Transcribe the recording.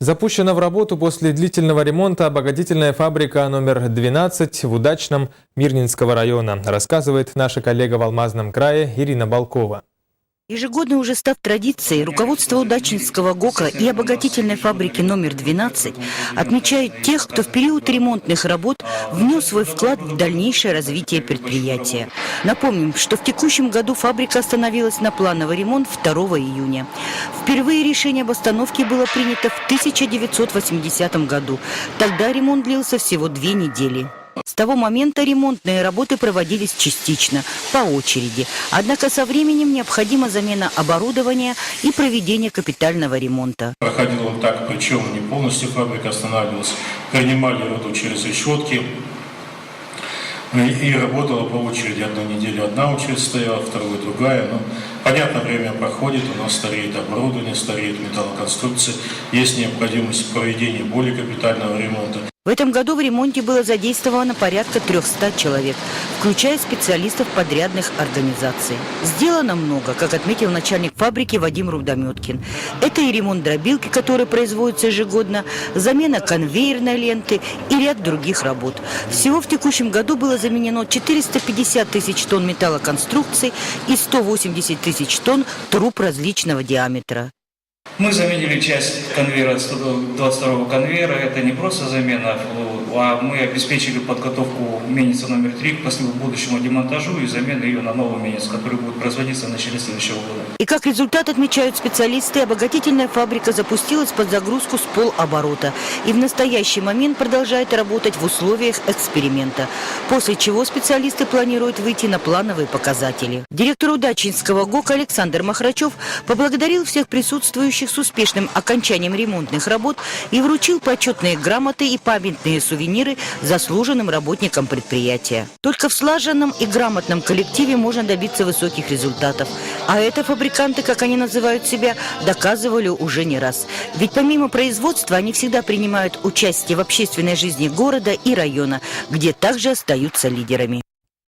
Запущена в работу после длительного ремонта обогатительная фабрика номер 12 в Удачном Мирнинского района, рассказывает наша коллега в Алмазном крае Ирина Балкова. Ежегодно уже став традицией, руководство Удачнинского ГОКа и обогатительной фабрики номер 12 отмечает тех, кто в период ремонтных работ внес свой вклад в дальнейшее развитие предприятия. Напомним, что в текущем году фабрика остановилась на плановый ремонт 2 июня. Впервые решение об остановке было принято в 1980 году. Тогда ремонт длился всего 2 недели. С того момента ремонтные работы проводились частично, по очереди. Однако со временем необходима замена оборудования и проведение капитального ремонта. Проходил он так, причем не полностью фабрика останавливалась. Принимали руду через решетки и работала по очереди. Одну неделю одна очередь стояла, вторую другая. Но, понятно, время проходит, у нас стареет оборудование, стареет металлоконструкция. Есть необходимость проведения более капитального ремонта. В этом году в ремонте было задействовано порядка 300 человек, включая специалистов подрядных организаций. Сделано много, как отметил начальник фабрики Вадим Рудометкин. Это и ремонт дробилки, который производится ежегодно, замена конвейерной ленты и ряд других работ. Всего в текущем году было заменено 450 тысяч тонн металлоконструкций и 180 тысяч тонн труб различного диаметра. Мы заменили часть конвейера, 22-го конвейера. Это не просто замена, а мы обеспечили подготовку мельницы номер 3 к будущему демонтажу и замену ее на новую мельницу, которая будет производиться в начале следующего года. И как результат, отмечают специалисты, обогатительная фабрика запустилась под загрузку с полоборота и в настоящий момент продолжает работать в условиях эксперимента, после чего специалисты планируют выйти на плановые показатели. Директор Удачнинского ГОКа Александр Махрачев поблагодарил всех присутствующих с успешным окончанием ремонтных работ и вручил почетные грамоты и памятные сувениры заслуженным работникам предприятия. Только в слаженном и грамотном коллективе можно добиться высоких результатов. А это фабриканты, как они называют себя, доказывали уже не раз. Ведь помимо производства они всегда принимают участие в общественной жизни города и района, где также остаются лидерами.